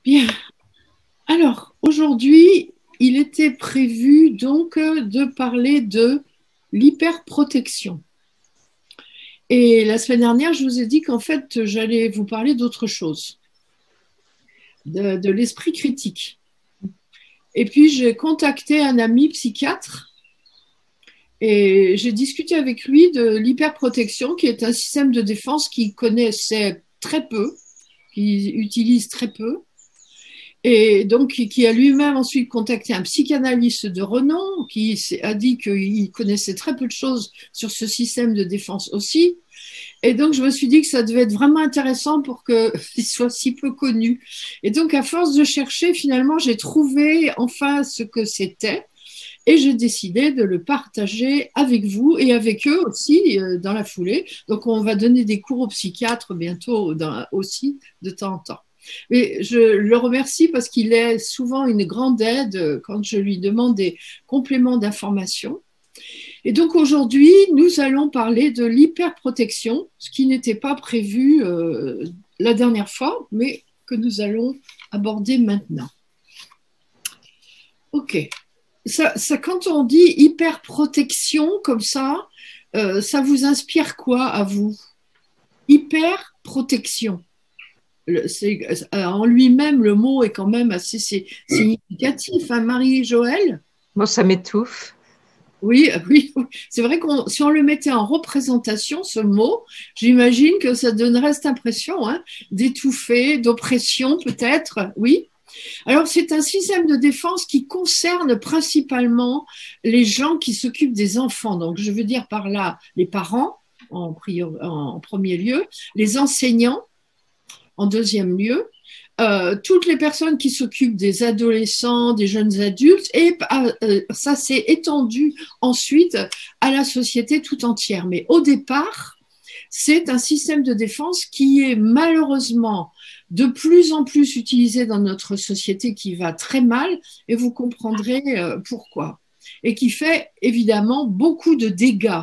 Bien. Alors, aujourd'hui, il était prévu donc de parler de l'hyperprotection. Et la semaine dernière, je vous ai dit qu'en fait, j'allais vous parler d'autre chose, de l'esprit critique. Et puis, j'ai contacté un ami psychiatre et j'ai discuté avec lui de l'hyperprotection, qui est un système de défense qu'il connaissait très peu, qu'il utilise très peu. Et donc, qui a lui-même ensuite contacté un psychanalyste de renom, qui a dit qu'il connaissait très peu de choses sur ce système de défense aussi. Et donc, je me suis dit que ça devait être vraiment intéressant pour qu'il soit si peu connu. Et donc, à force de chercher, finalement, j'ai trouvé enfin ce que c'était. Et j'ai décidé de le partager avec vous et avec eux aussi dans la foulée. Donc, on va donner des cours aux psychiatres bientôt aussi de temps en temps. Mais je le remercie parce qu'il est souvent une grande aide quand je lui demande des compléments d'information. Et donc aujourd'hui, nous allons parler de l'hyperprotection, ce qui n'était pas prévu la dernière fois, mais que nous allons aborder maintenant. Ok. Quand on dit hyperprotection comme ça vous inspire quoi à vous? Hyperprotection. En lui-même, le mot est quand même assez significatif, hein, Marie-Joëlle? Bon, ça m'étouffe. Oui, oui, c'est vrai que si on le mettait en représentation, ce mot, j'imagine que ça donnerait cette impression, hein, d'étouffer, d'oppression peut-être, oui. Alors, c'est un système de défense qui concerne principalement les gens qui s'occupent des enfants. Donc, je veux dire par là les parents en premier lieu, les enseignants en deuxième lieu, toutes les personnes qui s'occupent des adolescents, des jeunes adultes, et ça s'est étendu ensuite à la société tout entière. Mais au départ, c'est un système de défense qui est malheureusement de plus en plus utilisé dans notre société, qui va très mal, et vous comprendrez pourquoi. Et qui fait évidemment beaucoup de dégâts.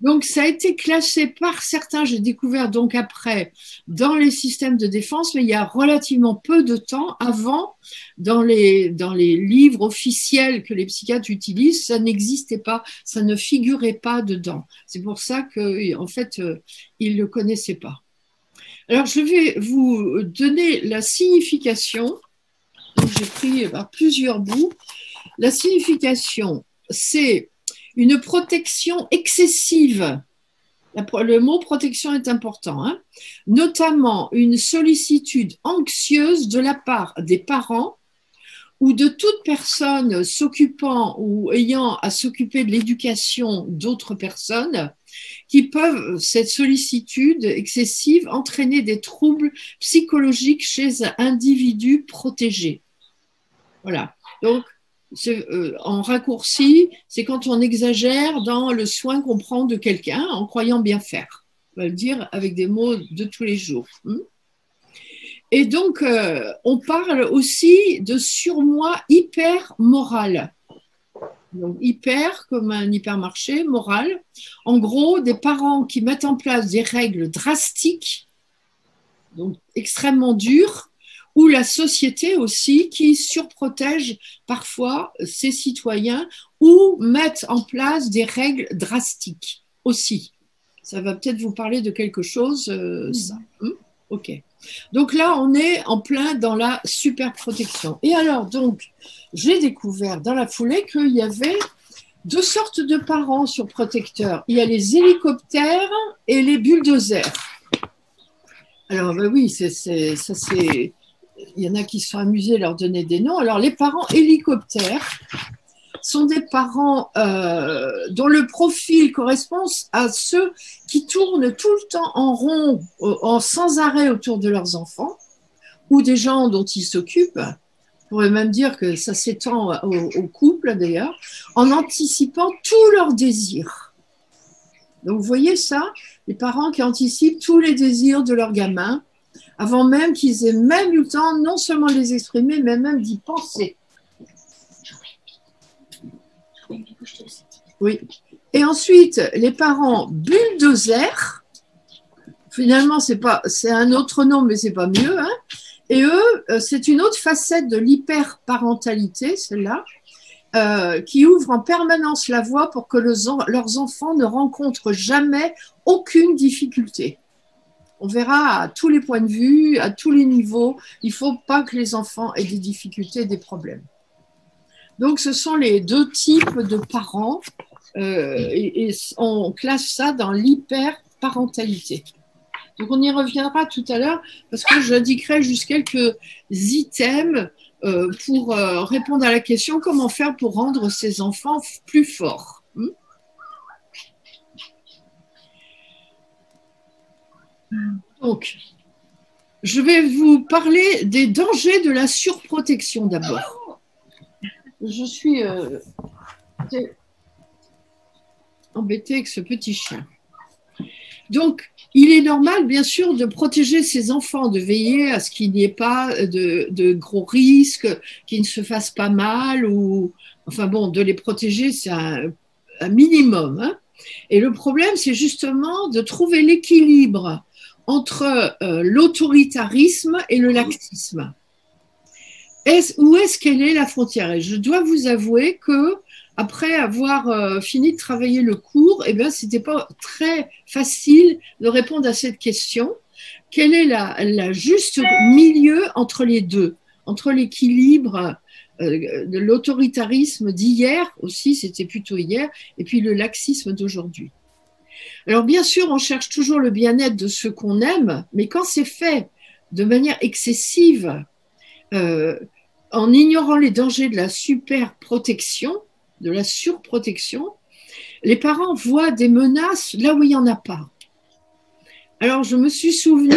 Donc, ça a été classé par certains, j'ai découvert donc après, dans les systèmes de défense, mais il y a relativement peu de temps. Avant, dans les livres officiels que les psychiatres utilisent, ça n'existait pas, ça ne figurait pas dedans. C'est pour ça qu'en fait, ils ne le connaissaient pas. Alors, je vais vous donner la signification. J'ai pris plusieurs bouts. La signification, c'est une protection excessive. Le mot protection est important, hein, notamment une sollicitude anxieuse de la part des parents ou de toute personne s'occupant ou ayant à s'occuper de l'éducation d'autres personnes, qui peuvent, cette sollicitude excessive, entraîner des troubles psychologiques chez un individu protégé. Voilà. Donc, en raccourci, c'est quand on exagère dans le soin qu'on prend de quelqu'un en croyant bien faire. On va le dire avec des mots de tous les jours. Et donc, on parle aussi de surmoi hyper moral. Donc, hyper comme un hypermarché, moral. En gros, des parents qui mettent en place des règles drastiques, donc extrêmement dures, ou la société aussi qui surprotège parfois ses citoyens ou mettent en place des règles drastiques aussi. Ça va peut-être vous parler de quelque chose, ça. Ok. Donc là, on est en plein dans la superprotection. Et alors, donc, j'ai découvert dans la foulée qu'il y avait deux sortes de parents surprotecteurs. Il y a les hélicoptères et les bulldozers. Alors, ben oui, ça c'est. Il y en a qui se sont amusés à leur donner des noms. Alors, les parents hélicoptères sont des parents dont le profil correspond à ceux qui tournent tout le temps en rond, sans arrêt autour de leurs enfants, ou des gens dont ils s'occupent. On pourrait même dire que ça s'étend au couple d'ailleurs, en anticipant tous leurs désirs. Donc, vous voyez ça, les parents qui anticipent tous les désirs de leurs gamins, avant même qu'ils aient même eu le temps non seulement de les exprimer, mais même d'y penser. Oui. Et ensuite, les parents bulldozers Finalement, c'est un autre nom, mais c'est pas mieux. Hein. Et eux, c'est une autre facette de l'hyperparentalité, celle-là, qui ouvre en permanence la voie pour que leurs enfants ne rencontrent jamais aucune difficulté. On verra à tous les points de vue, à tous les niveaux, il ne faut pas que les enfants aient des difficultés, des problèmes. Donc, ce sont les deux types de parents et on classe ça dans l'hyperparentalité. Donc, on y reviendra tout à l'heure parce que j'indiquerai juste quelques items pour répondre à la question comment faire pour rendre ses enfants plus forts. Donc, je vais vous parler des dangers de la surprotection d'abord. Je suis embêtée avec ce petit chien. Donc, il est normal, bien sûr, de protéger ses enfants, de veiller à ce qu'il n'y ait pas de gros risques, qu'ils ne se fassent pas mal, ou, enfin bon, de les protéger, c'est un minimum. Hein. Et le problème, c'est justement de trouver l'équilibre entre l'autoritarisme et le laxisme. Où est-ce qu'elle est la frontière? Et je dois vous avouer que après avoir fini de travailler le cours, eh bien, c'était pas très facile de répondre à cette question. Quel est la juste milieu entre les deux, entre l'équilibre de l'autoritarisme d'hier aussi, c'était plutôt hier, et puis le laxisme d'aujourd'hui. Alors bien sûr, on cherche toujours le bien-être de ceux qu'on aime, mais quand c'est fait de manière excessive, en ignorant les dangers de la superprotection, de la surprotection, les parents voient des menaces là où il n'y en a pas. Alors, je me suis souvenu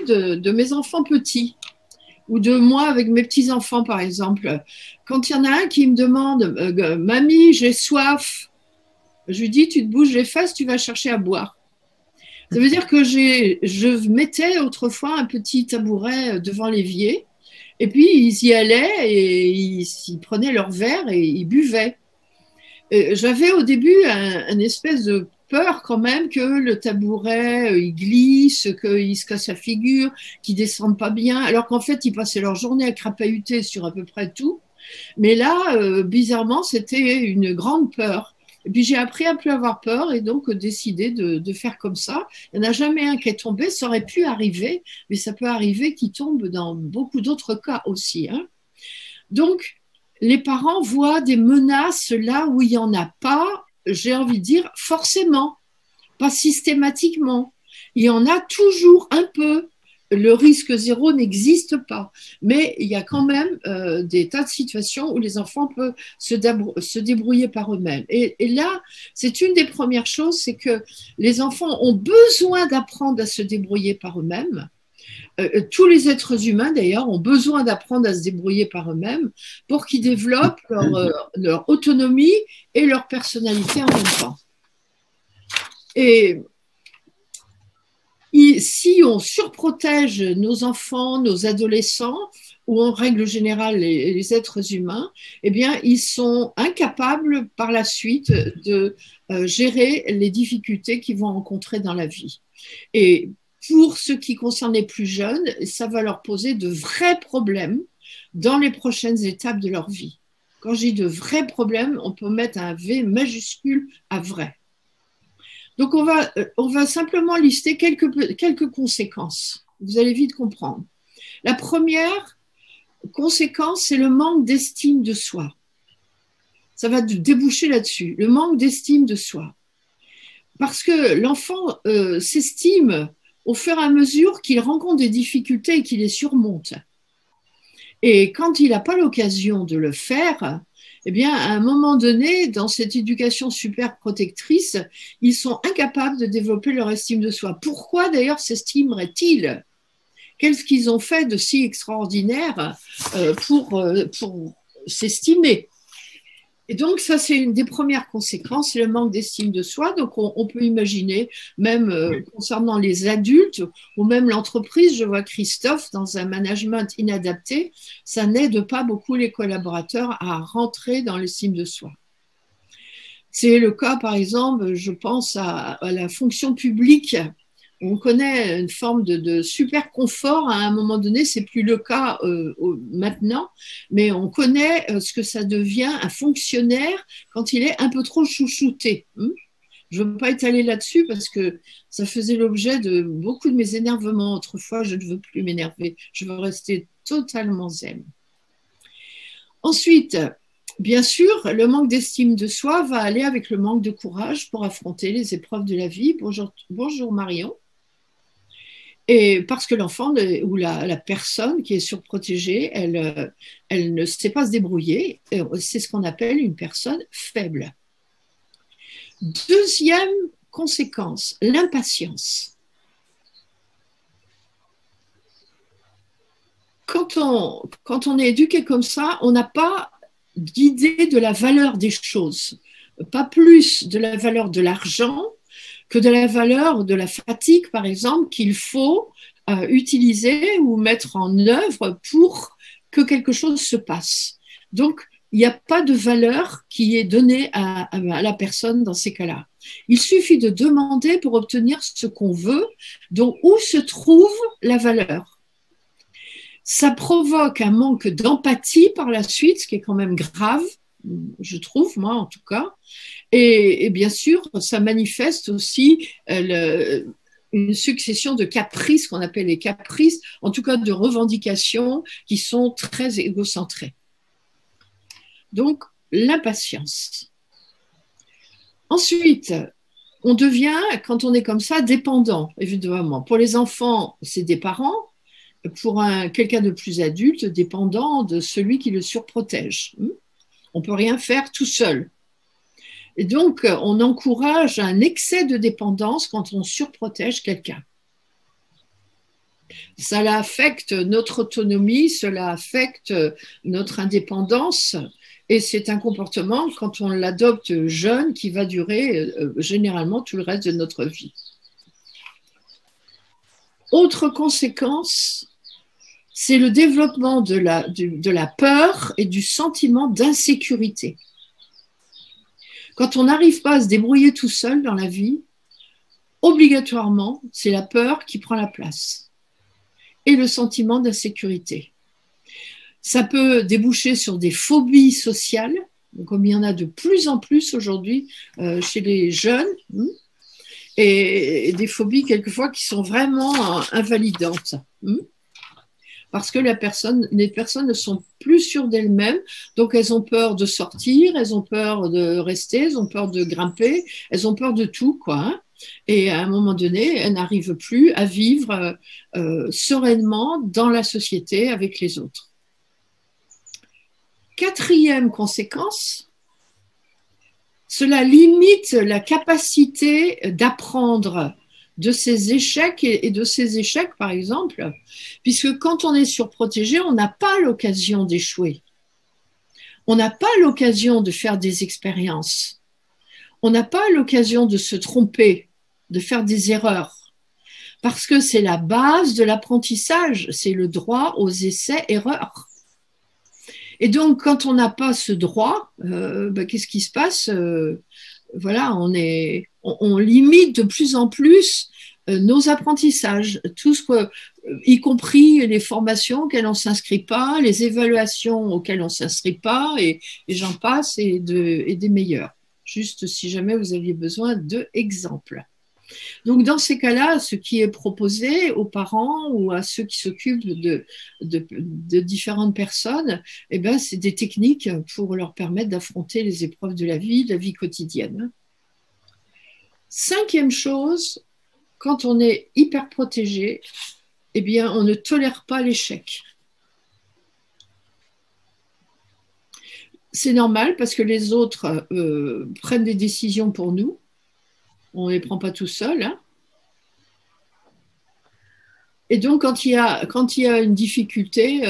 de mes enfants petits, ou de moi avec mes petits-enfants, par exemple. Quand il y en a un qui me demande « Mamie, j'ai soif », je lui dis « Tu te bouges les fesses, tu vas chercher à boire ». Ça veut dire que je mettais autrefois un petit tabouret devant l'évier, et puis ils y allaient et ils prenaient leur verre et ils buvaient. J'avais au début un espèce de peur quand même que le tabouret il glisse, qu'il se casse la figure, qu'il descende pas bien, alors qu'en fait ils passaient leur journée à crapahuter sur à peu près tout. Mais là, bizarrement, c'était une grande peur. Et puis j'ai appris à plus avoir peur et donc décidé de faire comme ça. Il n'y en a jamais un qui est tombé, ça aurait pu arriver, mais ça peut arriver qu'il tombe dans beaucoup d'autres cas aussi. Hein. Donc, les parents voient des menaces là où il n'y en a pas, j'ai envie de dire forcément, pas systématiquement. Il y en a toujours un peu. Le risque zéro n'existe pas. Mais il y a quand même des tas de situations où les enfants peuvent se débrouiller par eux-mêmes. Et là, c'est une des premières choses, c'est que les enfants ont besoin d'apprendre à se débrouiller par eux-mêmes. Tous les êtres humains, d'ailleurs, ont besoin d'apprendre à se débrouiller par eux-mêmes pour qu'ils développent leur autonomie et leur personnalité en même temps. Et si on surprotège nos enfants, nos adolescents, ou en règle générale les êtres humains, eh bien, ils sont incapables par la suite de gérer les difficultés qu'ils vont rencontrer dans la vie. Et pour ce qui concerne les plus jeunes, ça va leur poser de vrais problèmes dans les prochaines étapes de leur vie. Quand je dis de vrais problèmes, on peut mettre un V majuscule à vrai. Donc, on va simplement lister quelques conséquences. Vous allez vite comprendre. La première conséquence, c'est le manque d'estime de soi. Ça va déboucher là-dessus, le manque d'estime de soi. Parce que l'enfant s'estime au fur et à mesure qu'il rencontre des difficultés et qu'il les surmonte. Et quand il n'a pas l'occasion de le faire, eh bien, à un moment donné, dans cette éducation super protectrice, ils sont incapables de développer leur estime de soi. Pourquoi d'ailleurs s'estimeraient-ils? Qu'est-ce qu'ils ont fait de si extraordinaire pour s'estimer? Et donc, ça, c'est une des premières conséquences, c'est le manque d'estime de soi. Donc, on peut imaginer, même concernant les adultes ou même l'entreprise, je vois Christophe, dans un management inadapté, ça n'aide pas beaucoup les collaborateurs à rentrer dans l'estime de soi. C'est le cas, par exemple, je pense à la fonction publique on connaît une forme de super confort à un moment donné, c'est plus le cas maintenant, mais on connaît ce que ça devient un fonctionnaire quand il est un peu trop chouchouté. Je ne veux pas étaler là-dessus parce que ça faisait l'objet de beaucoup de mes énervements. Autrefois, je ne veux plus m'énerver. Je veux rester totalement zen. Ensuite, bien sûr, le manque d'estime de soi va aller avec le manque de courage pour affronter les épreuves de la vie. Bonjour, bonjour Marion. Et parce que l'enfant ou la personne qui est surprotégée, elle ne sait pas se débrouiller. C'est ce qu'on appelle une personne faible. Deuxième conséquence, l'impatience. Quand on est éduqué comme ça, on n'a pas d'idée de la valeur des choses, pas plus de la valeur de l'argent que de la valeur de la fatigue, par exemple, qu'il faut utiliser ou mettre en œuvre pour que quelque chose se passe. Donc, il n'y a pas de valeur qui est donnée à la personne dans ces cas-là. Il suffit de demander pour obtenir ce qu'on veut, donc où se trouve la valeur. Ça provoque un manque d'empathie par la suite, ce qui est quand même grave, je trouve, moi en tout cas. Et bien sûr, ça manifeste aussi une succession de caprices, qu'on appelle les caprices, en tout cas de revendications qui sont très égocentrées. Donc, l'impatience. Ensuite, on devient, quand on est comme ça, dépendant, évidemment. Pour les enfants, c'est des parents. Pour quelqu'un de plus adulte, dépendant de celui qui le surprotège. On ne peut rien faire tout seul. Et donc, on encourage un excès de dépendance quand on surprotège quelqu'un. Cela affecte notre autonomie, cela affecte notre indépendance, et c'est un comportement, quand on l'adopte jeune, qui va durer généralement tout le reste de notre vie. Autre conséquence, c'est le développement de la peur et du sentiment d'insécurité. Quand on n'arrive pas à se débrouiller tout seul dans la vie, obligatoirement, c'est la peur qui prend la place et le sentiment d'insécurité. Ça peut déboucher sur des phobies sociales, comme il y en a de plus en plus aujourd'hui chez les jeunes, et des phobies quelquefois qui sont vraiment invalidantes. Parce que les personnes ne sont plus sûres d'elles-mêmes, donc elles ont peur de sortir, elles ont peur de rester, elles ont peur de grimper, elles ont peur de tout, quoi. Et à un moment donné, elles n'arrivent plus à vivre sereinement dans la société avec les autres. Quatrième conséquence, cela limite la capacité d'apprendre de ses échecs et de ses échecs, par exemple, puisque quand on est surprotégé, on n'a pas l'occasion d'échouer. On n'a pas l'occasion de faire des expériences. On n'a pas l'occasion de se tromper, de faire des erreurs, parce que c'est la base de l'apprentissage, c'est le droit aux essais-erreurs. Et donc, quand on n'a pas ce droit, qu'est-ce qui se passe voilà, on limite de plus en plus nos apprentissages, tout ce que, y compris les formations auxquelles on ne s'inscrit pas, les évaluations auxquelles on ne s'inscrit pas, et j'en passe, et des meilleurs. Juste si jamais vous aviez besoin d'exemples. Donc, dans ces cas-là, ce qui est proposé aux parents ou à ceux qui s'occupent de différentes personnes, eh ben, c'est des techniques pour leur permettre d'affronter les épreuves de la vie quotidienne. Cinquième chose, quand on est hyper protégé, eh bien, on ne tolère pas l'échec. C'est normal parce que les autres prennent des décisions pour nous. On ne les prend pas tout seul. Hein. Et donc, quand il y a une difficulté,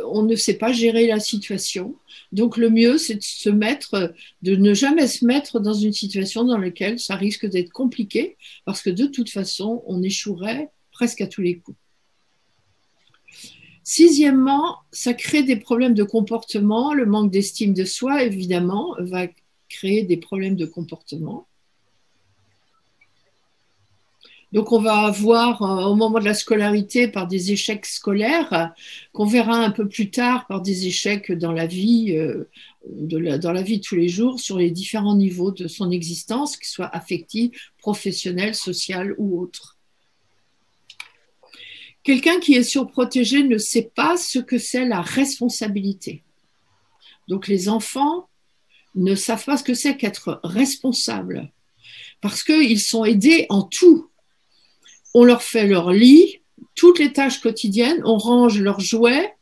on ne sait pas gérer la situation. Donc, le mieux, c'est de ne jamais se mettre dans une situation dans laquelle ça risque d'être compliqué, parce que de toute façon, on échouerait presque à tous les coups. Sixièmement, ça crée des problèmes de comportement. Le manque d'estime de soi, évidemment, va créer des problèmes de comportement. Donc, on va avoir au moment de la scolarité par des échecs scolaires, qu'on verra un peu plus tard par des échecs dans la vie, dans la vie de tous les jours, sur les différents niveaux de son existence, qu'ils soient affectifs, professionnels, sociaux ou autres. Quelqu'un qui est surprotégé ne sait pas ce que c'est la responsabilité. Donc, les enfants ne savent pas ce que c'est qu'être responsable, parce qu'ils sont aidés en tout. On leur fait leur lit, toutes les tâches quotidiennes, on range leurs jouets,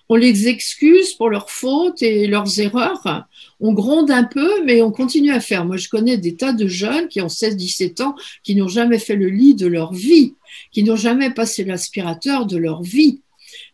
on les excuse pour leurs fautes et leurs erreurs, on gronde un peu, mais on continue à faire. Moi, je connais des tas de jeunes qui ont 16-17 ans, qui n'ont jamais fait le lit de leur vie, qui n'ont jamais passé l'aspirateur de leur vie,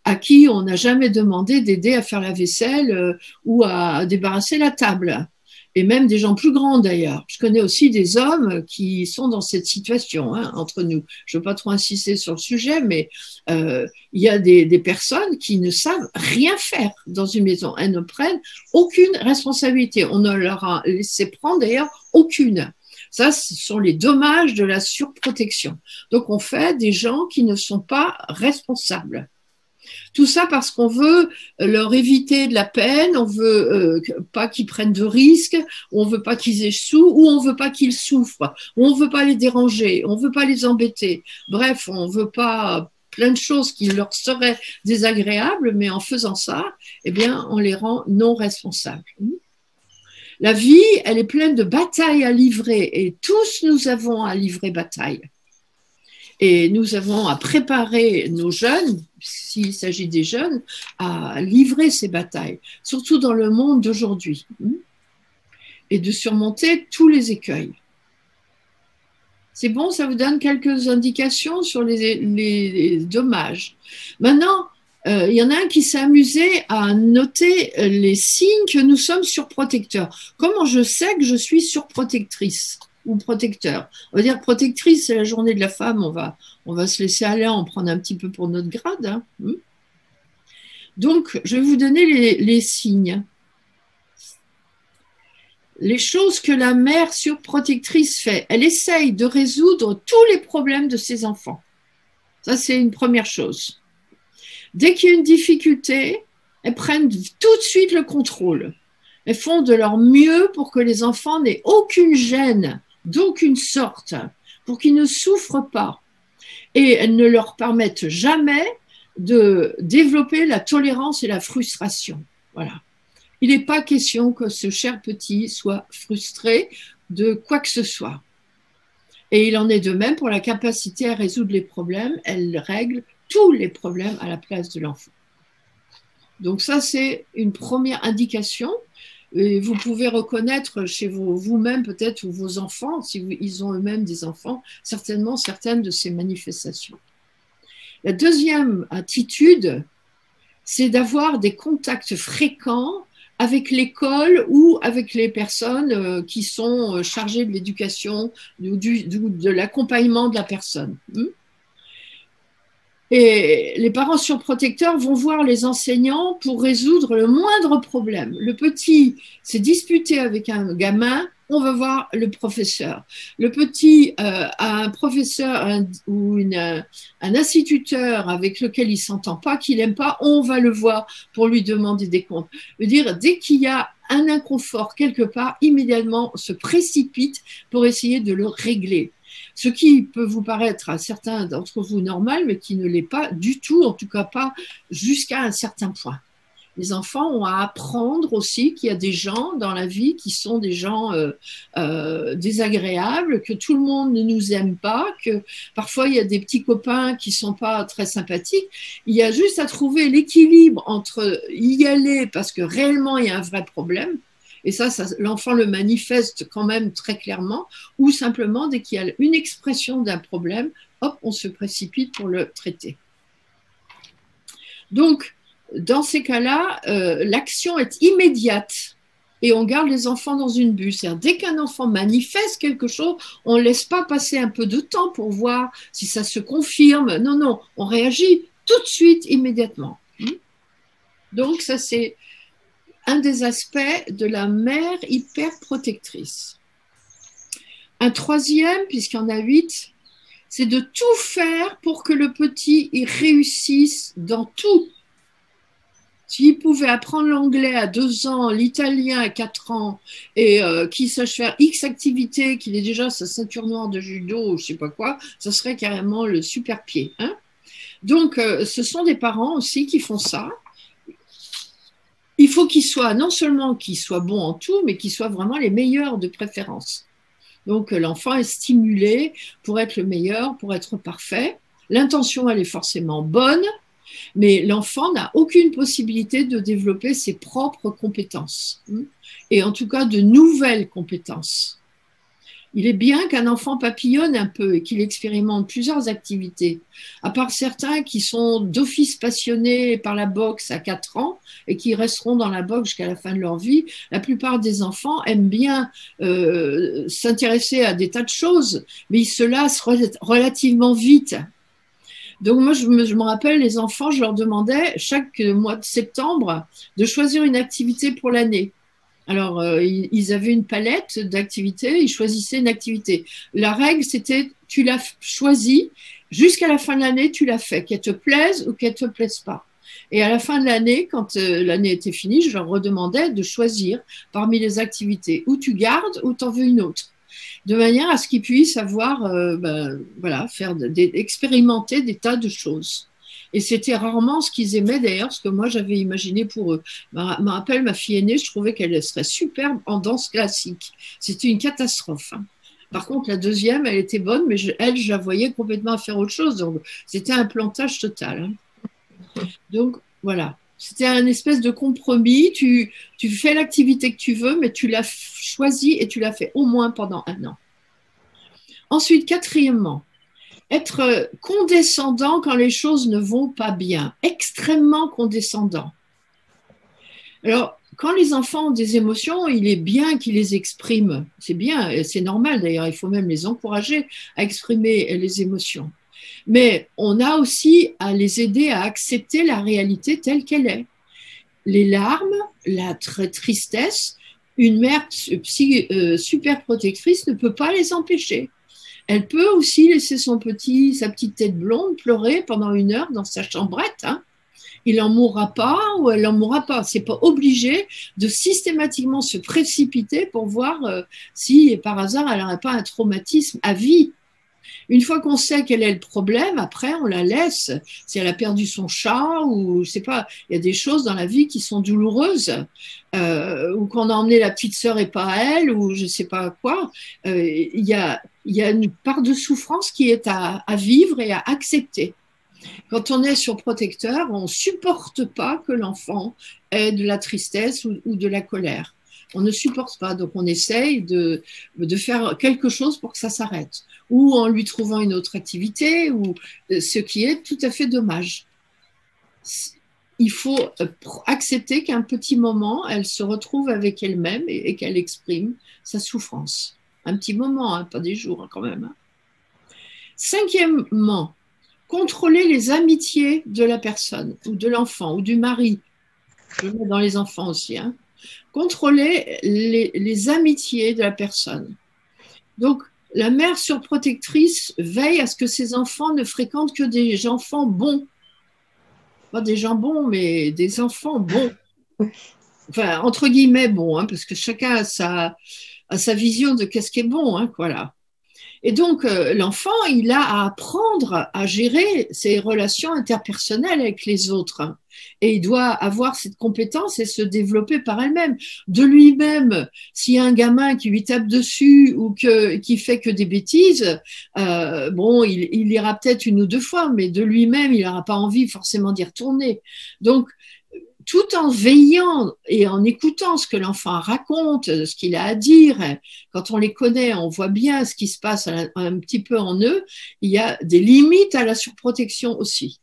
à qui on n'a jamais demandé d'aider à faire la vaisselle ou à débarrasser la table. Et même des gens plus grands d'ailleurs. Je connais aussi des hommes qui sont dans cette situation, hein, entre nous. Je ne veux pas trop insister sur le sujet, mais il y a des personnes qui ne savent rien faire dans une maison. Elles ne prennent aucune responsabilité. On ne leur a laissé prendre d'ailleurs aucune. Ça, ce sont les dommages de la surprotection. Donc, on fait des gens qui ne sont pas responsables. Tout ça parce qu'on veut leur éviter de la peine, on veut pas qu'ils prennent de risques, on veut pas qu'ils échouent, ou on veut pas qu'ils souffrent, ou on veut pas les déranger, on veut pas les embêter. Bref, on veut pas plein de choses qui leur seraient désagréables, mais en faisant ça, eh bien, on les rend non responsables. La vie, elle est pleine de batailles à livrer, et tous nous avons à livrer bataille. Et nous avons à préparer nos jeunes, s'il s'agit des jeunes, à livrer ces batailles, surtout dans le monde d'aujourd'hui, et de surmonter tous les écueils. C'est bon, ça vous donne quelques indications sur les dommages. Maintenant, il y en a un qui s'est amusé à noter les signes que nous sommes surprotecteurs. Comment je sais que je suis surprotectrice ou protecteur? On va dire protectrice, c'est la journée de la femme, on va se laisser aller, en prendre un petit peu pour notre grade. Hein. Donc, je vais vous donner les signes. Les choses que la mère surprotectrice fait, elle essaye de résoudre tous les problèmes de ses enfants. Ça, c'est une première chose. Dès qu'il y a une difficulté, elles prennent tout de suite le contrôle. Elles font de leur mieux pour que les enfants n'aient aucune gêne, d'aucune sorte, pour qu'ils ne souffrent pas. Et elles ne leur permettent jamais de développer la tolérance et la frustration. Voilà. Il n'est pas question que ce cher petit soit frustré de quoi que ce soit. Et il en est de même pour la capacité à résoudre les problèmes. Elle règle tous les problèmes à la place de l'enfant. Donc ça, c'est une première indication. Et vous pouvez reconnaître chez vous-même peut-être ou vos enfants, si ils ont eux-mêmes des enfants, certainement certaines de ces manifestations. La deuxième attitude, c'est d'avoir des contacts fréquents avec l'école ou avec les personnes qui sont chargées de l'éducation ou de l'accompagnement de la personne. Et les parents surprotecteurs vont voir les enseignants pour résoudre le moindre problème. Le petit s'est disputé avec un gamin, on va voir le professeur. Le petit a un professeur ou un instituteur avec lequel il ne s'entend pas, qu'il n'aime pas, on va le voir pour lui demander des comptes. Je veux dire, dès qu'il y a un inconfort quelque part, immédiatement on se précipite pour essayer de le régler. Ce qui peut vous paraître à certains d'entre vous normal, mais qui ne l'est pas du tout, en tout cas pas jusqu'à un certain point. Les enfants ont à apprendre aussi qu'il y a des gens dans la vie qui sont des gens désagréables, que tout le monde ne nous aime pas, que parfois il y a des petits copains qui ne sont pas très sympathiques. Il y a juste à trouver l'équilibre entre y aller parce que réellement il y a un vrai problème, et ça l'enfant le manifeste quand même très clairement, ou simplement dès qu'il y a une expression d'un problème, hop, on se précipite pour le traiter. Donc, dans ces cas-là, l'action est immédiate et on garde les enfants dans une bulle. C'est-à-dire, dès qu'un enfant manifeste quelque chose, on ne laisse pas passer un peu de temps pour voir si ça se confirme. Non, non, on réagit tout de suite, immédiatement. Donc, ça, c'est un des aspects de la mère hyper protectrice. Un troisième, puisqu'il y en a 8, c'est de tout faire pour que le petit y réussisse dans tout. S'il pouvait apprendre l'anglais à 2 ans, l'italien à 4 ans, et qu'il sache faire X activités, qu'il ait déjà sa ceinture noire de judo ou je sais pas quoi, ça serait carrément le super pied. Hein. Donc, ce sont des parents aussi qui font ça. Il faut qu'ils soient, non seulement qu'ils soient bons en tout, mais qu'ils soient vraiment les meilleurs de préférence. Donc, l'enfant est stimulé pour être le meilleur, pour être parfait. L'intention, elle est forcément bonne, mais l'enfant n'a aucune possibilité de développer ses propres compétences, et en tout cas de nouvelles compétences. Il est bien qu'un enfant papillonne un peu et qu'il expérimente plusieurs activités, à part certains qui sont d'office passionnés par la boxe à 4 ans et qui resteront dans la boxe jusqu'à la fin de leur vie. La plupart des enfants aiment bien s'intéresser à des tas de choses, mais ils se lassent relativement vite. Donc moi, je me rappelle, les enfants, je leur demandais chaque mois de septembre de choisir une activité pour l'année. Alors, ils avaient une palette d'activités, ils choisissaient une activité. La règle, c'était, tu l'as choisie, jusqu'à la fin de l'année, tu l'as fait, qu'elle te plaise ou qu'elle ne te plaise pas. Et à la fin de l'année, quand l'année était finie, je leur redemandais de choisir parmi les activités, ou tu gardes ou tu en veux une autre, de manière à ce qu'ils puissent avoir, voilà, expérimenter des tas de choses. Et c'était rarement ce qu'ils aimaient d'ailleurs, ce que moi j'avais imaginé pour eux. Je me rappelle, ma fille aînée, je trouvais qu'elle serait superbe en danse classique. C'était une catastrophe. Hein. Par contre, la deuxième, elle était bonne, mais elle, je la voyais complètement faire autre chose. Donc, c'était un plantage total. Hein. Donc, voilà. C'était un espèce de compromis. Tu fais l'activité que tu veux, mais tu l'as choisie et tu l'as fait au moins pendant 1 an. Ensuite, quatrièmement, être condescendant quand les choses ne vont pas bien, extrêmement condescendant. Alors, quand les enfants ont des émotions, il est bien qu'ils les expriment. C'est bien, c'est normal d'ailleurs, il faut même les encourager à exprimer les émotions. Mais on a aussi à les aider à accepter la réalité telle qu'elle est. Les larmes, la tristesse, une mère super protectrice ne peut pas les empêcher. Elle peut aussi laisser sa petite tête blonde pleurer pendant 1 heure dans sa chambrette. Hein. Il n'en mourra pas ou elle n'en mourra pas. C'est pas obligé de systématiquement se précipiter pour voir si par hasard elle n'aurait pas un traumatisme à vie. Une fois qu'on sait quel est le problème, après on la laisse. Si elle a perdu son chat ou je sais pas, il y a des choses dans la vie qui sont douloureuses, ou qu'on a emmené la petite sœur et pas elle, ou je sais pas quoi. Il y a une part de souffrance qui est à vivre et à accepter. Quand on est surprotecteur, on ne supporte pas que l'enfant ait de la tristesse ou de la colère. On ne supporte pas, donc on essaye de faire quelque chose pour que ça s'arrête, ou en lui trouvant une autre activité, ou ce qui est tout à fait dommage. Il faut accepter qu'un petit moment, elle se retrouve avec elle-même et qu'elle exprime sa souffrance. Un petit moment, hein, pas des jours hein, quand même. Hein. Cinquièmement, contrôler les amitiés de la personne, ou de l'enfant, ou du mari. Je le mets dans les enfants aussi, hein. Contrôler les amitiés de la personne. Donc, la mère surprotectrice veille à ce que ses enfants ne fréquentent que des enfants bons. Pas des gens bons, mais des enfants bons. Enfin, entre guillemets bons, hein, parce que chacun a sa vision de qu'est-ce qui est bon. Hein, voilà. Et donc, l'enfant, il a à apprendre à gérer ses relations interpersonnelles avec les autres. Hein. Et il doit avoir cette compétence et se développer par elle-même. De lui-même, s'il y a un gamin qui lui tape dessus ou qui fait que des bêtises, bon, il ira peut-être 1 ou 2 fois, mais de lui-même, il n'aura pas envie forcément d'y retourner. Donc, tout en veillant et en écoutant ce que l'enfant raconte, ce qu'il a à dire, quand on les connaît, on voit bien ce qui se passe un petit peu en eux, il y a des limites à la surprotection aussi.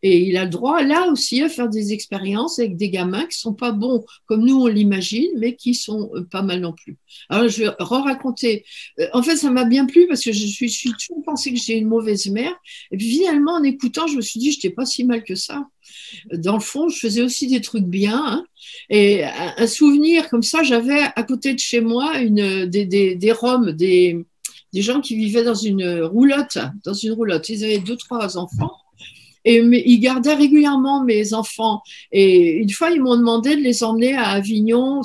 Et il a le droit, là aussi, à faire des expériences avec des gamins qui ne sont pas bons comme nous, on l'imagine, mais qui sont pas mal non plus. Alors, je vais raconter. En fait, ça m'a bien plu parce que je suis toujours pensé que j'étais une mauvaise mère. Et puis, finalement, en écoutant, je me suis dit, je n'étais pas si mal que ça. Dans le fond, je faisais aussi des trucs bien. Hein. Et un souvenir comme ça, j'avais à côté de chez moi des Roms, des gens qui vivaient dans une roulotte, dans une roulotte. Ils avaient 2, 3 enfants. Et ils gardaient régulièrement mes enfants. Et une fois, ils m'ont demandé de les emmener à Avignon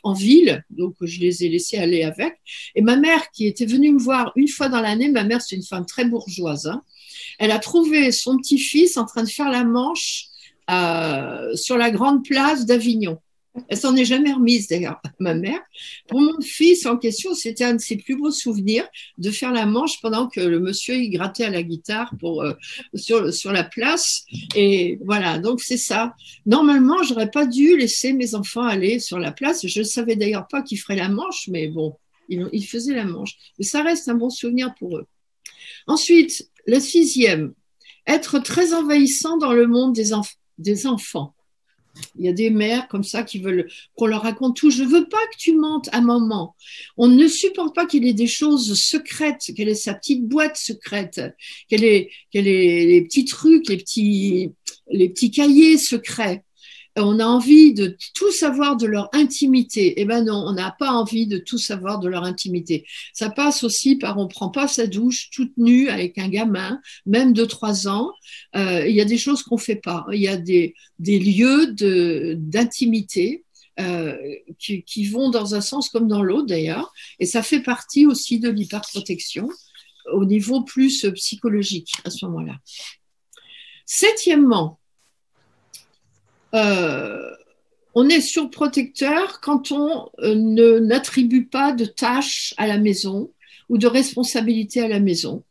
en ville. Donc, je les ai laissés aller avec. Et ma mère, qui était venue me voir une fois dans l'année, ma mère, c'est une femme très bourgeoise, hein, elle a trouvé son petit-fils en train de faire la manche sur la grande place d'Avignon. Elle s'en est jamais remise d'ailleurs, ma mère. Pour mon fils en question, c'était un de ses plus beaux souvenirs de faire la manche pendant que le monsieur il grattait à la guitare sur la place. Et voilà, donc c'est ça. Normalement, j'aurais pas dû laisser mes enfants aller sur la place. Je ne savais d'ailleurs pas qu'ils feraient la manche, mais bon, ils faisaient la manche. Mais ça reste un bon souvenir pour eux. Ensuite, le 6e, être très envahissant dans le monde des enfants. Il y a des mères comme ça qui veulent qu'on leur raconte tout. Je ne veux pas que tu mentes à maman. On ne supporte pas qu'il ait des choses secrètes, qu'elle ait sa petite boîte secrète, qu'elle ait les petits trucs, les petits cahiers secrets. On a envie de tout savoir de leur intimité. Eh ben non, on n'a pas envie de tout savoir de leur intimité. Ça passe aussi par on prend pas sa douche toute nue avec un gamin, même de 3 ans. Il y a des choses qu'on fait pas. Il y a des lieux d'intimité qui vont dans un sens comme dans l'autre d'ailleurs. Et ça fait partie aussi de l'hyperprotection au niveau plus psychologique à ce moment-là. 7e, on est surprotecteur quand on n'attribue pas de tâches à la maison ou de responsabilités à la maison.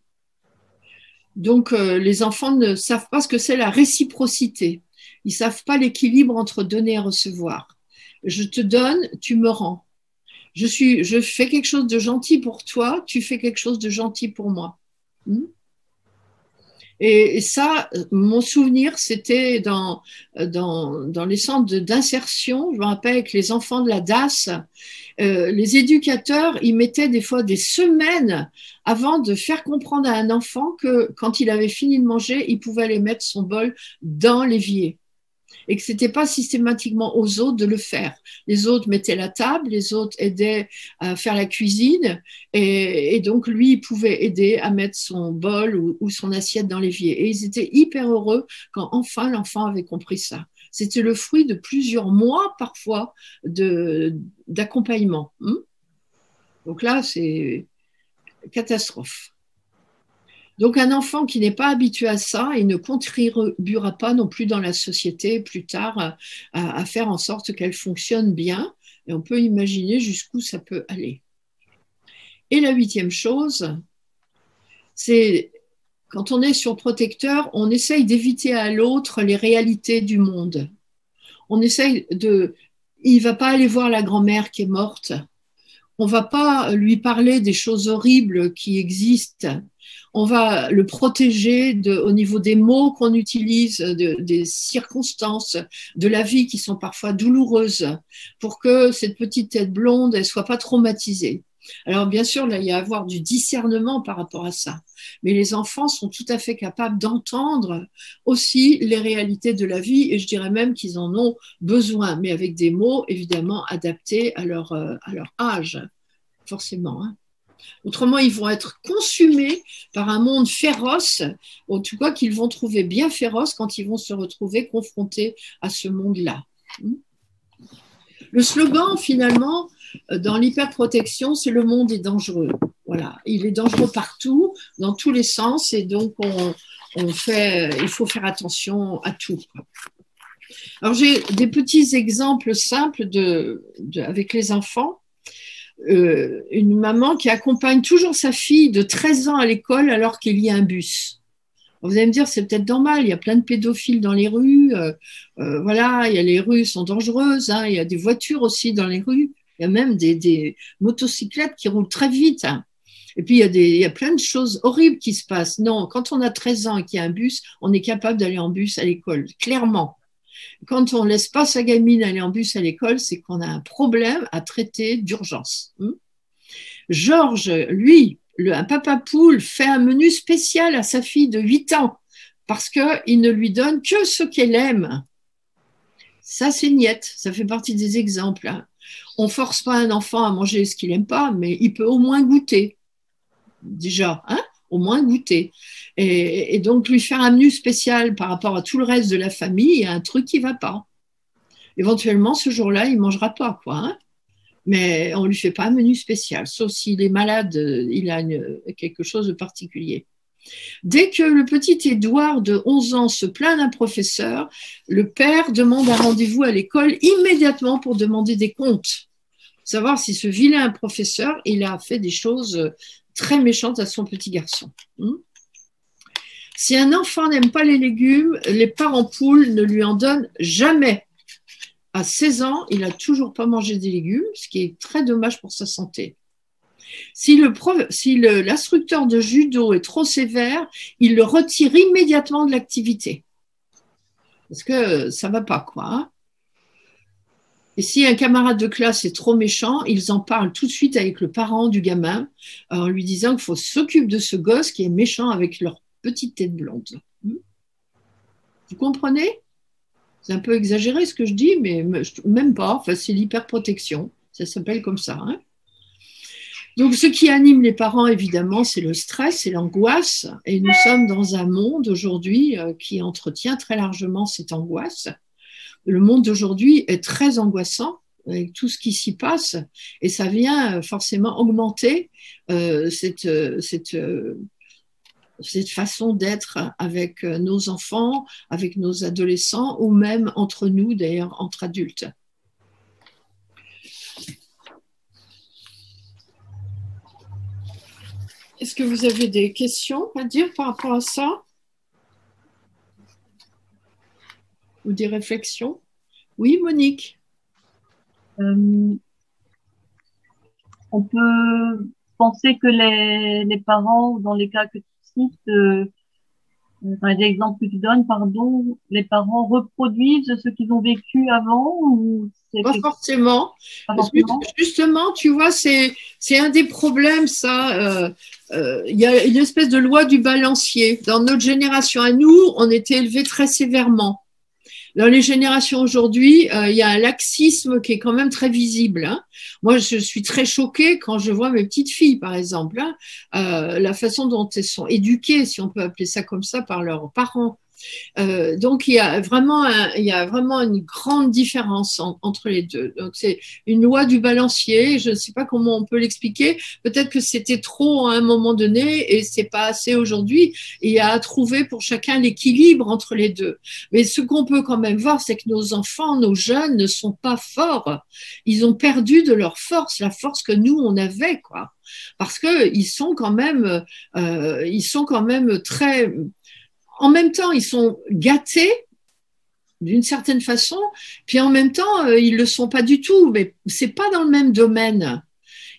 Donc, les enfants ne savent pas ce que c'est la réciprocité. Ils ne savent pas l'équilibre entre donner et recevoir. Je te donne, tu me rends. Je fais quelque chose de gentil pour toi, tu fais quelque chose de gentil pour moi. Et ça, mon souvenir, c'était dans les centres d'insertion. Je me rappelle avec les enfants de la DAS, les éducateurs, ils mettaient des fois des semaines avant de faire comprendre à un enfant que quand il avait fini de manger, il pouvait aller mettre son bol dans l'évier. Et que ce n'était pas systématiquement aux autres de le faire. Les autres mettaient la table, les autres aidaient à faire la cuisine, et donc lui, il pouvait aider à mettre son bol ou son assiette dans l'évier. Et ils étaient hyper heureux quand enfin l'enfant avait compris ça. C'était le fruit de plusieurs mois parfois d'accompagnement. Donc là, c'est catastrophe. Donc un enfant qui n'est pas habitué à ça, il ne contribuera pas non plus dans la société plus tard à faire en sorte qu'elle fonctionne bien. Et on peut imaginer jusqu'où ça peut aller. Et la 8e chose, c'est quand on est surprotecteur, on essaye d'éviter à l'autre les réalités du monde. Il ne va pas aller voir la grand-mère qui est morte. On ne va pas lui parler des choses horribles qui existent. On va le protéger au niveau des mots qu'on utilise, des circonstances de la vie qui sont parfois douloureuses, pour que cette petite tête blonde ne soit pas traumatisée. Alors bien sûr, là, il y a à avoir du discernement par rapport à ça. Mais les enfants sont tout à fait capables d'entendre aussi les réalités de la vie, et je dirais même qu'ils en ont besoin, mais avec des mots évidemment adaptés à leur âge, forcément. Autrement, ils vont être consumés par un monde féroce, en tout cas qu'ils vont trouver bien féroce quand ils vont se retrouver confrontés à ce monde-là. Le slogan, finalement, dans l'hyperprotection, c'est le monde est dangereux. Voilà, il est dangereux partout, dans tous les sens, et donc il faut faire attention à tout. Alors j'ai des petits exemples simples avec les enfants. Une maman qui accompagne toujours sa fille de 13 ans à l'école alors qu'il y a un bus. Vous allez me dire, c'est peut-être normal, il y a plein de pédophiles dans les rues, voilà, les rues sont dangereuses, il y a des voitures aussi dans les rues, il y a même des motocyclettes qui roulent très vite. Et puis, il y a plein de choses horribles qui se passent. Non, quand on a 13 ans et qu'il y a un bus, on est capable d'aller en bus à l'école, clairement. Quand on ne laisse pas sa gamine aller en bus à l'école, c'est qu'on a un problème à traiter d'urgence. Georges, lui, un papa poule, fait un menu spécial à sa fille de 8 ans parce qu'il ne lui donne que ce qu'elle aime. Ça, c'est niette, ça fait partie des exemples. On ne force pas un enfant à manger ce qu'il n'aime pas, mais il peut au moins goûter. déjà, hein, au moins goûter. Et donc lui faire un menu spécial par rapport à tout le reste de la famille, il y a un truc qui ne va pas. Éventuellement, ce jour-là, il ne mangera pas, quoi, hein. Mais on ne lui fait pas un menu spécial, sauf s'il est malade, il a quelque chose de particulier. Dès que le petit Édouard de 11 ans se plaint d'un professeur, le père demande un rendez-vous à l'école immédiatement pour demander des comptes. Savoir si ce vilain professeur, il a fait des choses très méchantes à son petit garçon. Si un enfant n'aime pas les légumes, les parents poules ne lui en donnent jamais. À 16 ans, il n'a toujours pas mangé des légumes, ce qui est très dommage pour sa santé. Si l'instructeur de judo est trop sévère, il le retire immédiatement de l'activité. Parce que ça ne va pas, quoi, hein. Et si un camarade de classe est trop méchant, ils en parlent tout de suite avec le parent du gamin en lui disant qu'il faut s'occuper de ce gosse qui est méchant avec leur petite tête blonde. Vous comprenez? C'est un peu exagéré ce que je dis, mais même pas. Enfin, c'est l'hyperprotection. Ça s'appelle comme ça, hein. Donc, ce qui anime les parents, évidemment, c'est le stress et l'angoisse. Et nous sommes dans un monde aujourd'hui qui entretient très largement cette angoisse. Le monde d'aujourd'hui est très angoissant avec tout ce qui s'y passe et ça vient forcément augmenter cette façon d'être avec nos enfants, avec nos adolescents ou même entre nous, d'ailleurs, entre adultes. Est-ce que vous avez des questions à dire par rapport à ça? Ou des réflexions? Oui, Monique. On peut penser que les parents, dans les cas que tu cites, dans les exemples que tu donnes, pardon, les parents reproduisent ce qu'ils ont vécu avant ou c'est Pas forcément. pas forcément? Justement, tu vois, c'est un des problèmes, ça. Il y a une espèce de loi du balancier. Dans notre génération à nous, on était élevés très sévèrement. Dans les générations aujourd'hui, il y a un laxisme qui est quand même très visible, hein. Moi, je suis très choquée quand je vois mes petites filles, par exemple, hein, la façon dont elles sont éduquées, si on peut appeler ça comme ça, par leurs parents. Donc, il y a vraiment une grande différence entre les deux. Donc, c'est une loi du balancier. Je ne sais pas comment on peut l'expliquer. Peut-être que c'était trop à un moment donné et c'est pas assez aujourd'hui. Et il y a à trouver pour chacun l'équilibre entre les deux. Mais ce qu'on peut quand même voir, c'est que nos enfants, nos jeunes ne sont pas forts. Ils ont perdu de leur force, la force que nous, on avait, quoi. Parce qu'ils sont quand même très en même temps, ils sont gâtés d'une certaine façon, puis en même temps, ils ne le sont pas du tout, mais ce n'est pas dans le même domaine.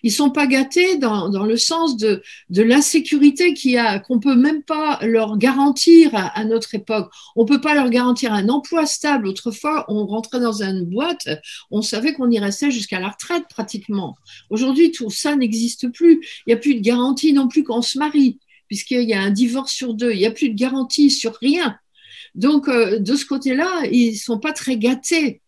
Ils ne sont pas gâtés dans le sens de l'insécurité qu'on ne peut même pas leur garantir à notre époque. On ne peut pas leur garantir un emploi stable. Autrefois, on rentrait dans une boîte, on savait qu'on y restait jusqu'à la retraite pratiquement. Aujourd'hui, tout ça n'existe plus. Il n'y a plus de garantie non plus quand on se marie, puisqu'il y a un divorce sur 2. Il n'y a plus de garantie sur rien. Donc, de ce côté-là, ils ne sont pas très gâtés.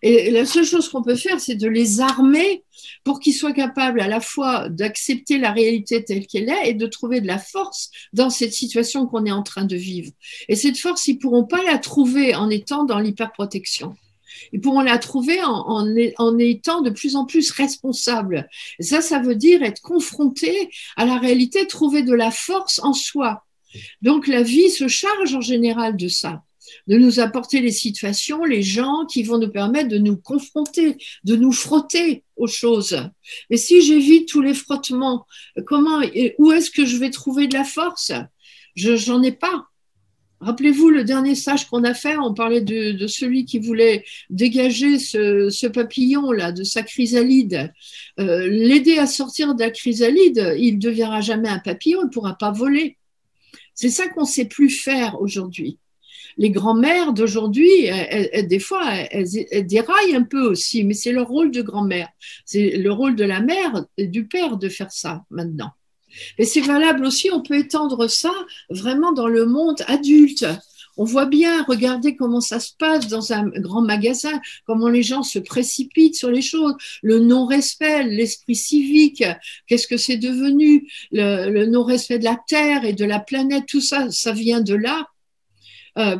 Et la seule chose qu'on peut faire, c'est de les armer pour qu'ils soient capables à la fois d'accepter la réalité telle qu'elle est et de trouver de la force dans cette situation qu'on est en train de vivre. Et cette force, ils ne pourront pas la trouver en étant dans l'hyperprotection. Ils pourront la trouver en étant de plus en plus responsables. Et ça veut dire être confronté à la réalité, trouver de la force en soi. Donc la vie se charge en général de ça, de nous apporter les situations, les gens qui vont nous permettre de nous confronter, de nous frotter aux choses. Mais si j'évite tous les frottements, où est-ce que je vais trouver de la force? J'en ai pas. Rappelez-vous le dernier stage qu'on a fait, on parlait de celui qui voulait dégager ce papillon-là de sa chrysalide. L'aider à sortir de la chrysalide, il ne deviendra jamais un papillon, il ne pourra pas voler. C'est ça qu'on ne sait plus faire aujourd'hui. Les grand-mères d'aujourd'hui, des fois, elles déraillent un peu aussi, mais c'est leur rôle de grand-mère. C'est le rôle de la mère et du père de faire ça maintenant. Et c'est valable aussi, on peut étendre ça vraiment dans le monde adulte. On voit bien, regardez comment ça se passe dans un grand magasin, comment les gens se précipitent sur les choses, le non-respect, l'esprit civique, qu'est-ce que c'est devenu, le non-respect de la Terre et de la planète, tout ça, ça vient de là,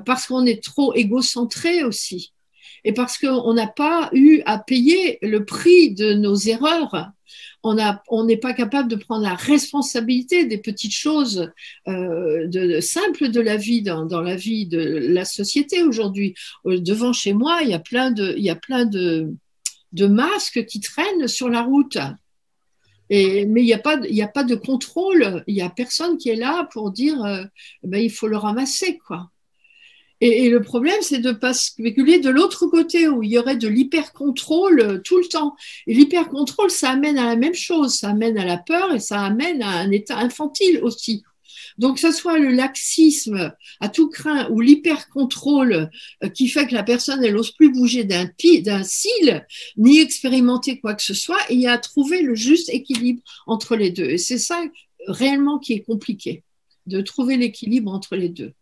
parce qu'on est trop égocentré aussi. Et parce qu'on n'a pas eu à payer le prix de nos erreurs, on n'est pas capable de prendre la responsabilité des petites choses simples de la vie, dans la vie de la société aujourd'hui. Devant chez moi, il y a plein de masques qui traînent sur la route. Mais il n'y a pas de contrôle, il n'y a personne qui est là pour dire ben, il faut le ramasser, quoi. Et le problème, c'est de ne pas spéculer de l'autre côté où il y aurait de l'hyper-contrôle tout le temps. Et l'hyper-contrôle, ça amène à la même chose, ça amène à la peur et ça amène à un état infantile aussi. Donc, que ce soit le laxisme à tout crin ou l'hyper-contrôle qui fait que la personne, elle n'ose plus bouger d'un cil, ni expérimenter quoi que ce soit, et il y a à trouver le juste équilibre entre les deux. Et c'est ça réellement qui est compliqué, de trouver l'équilibre entre les deux.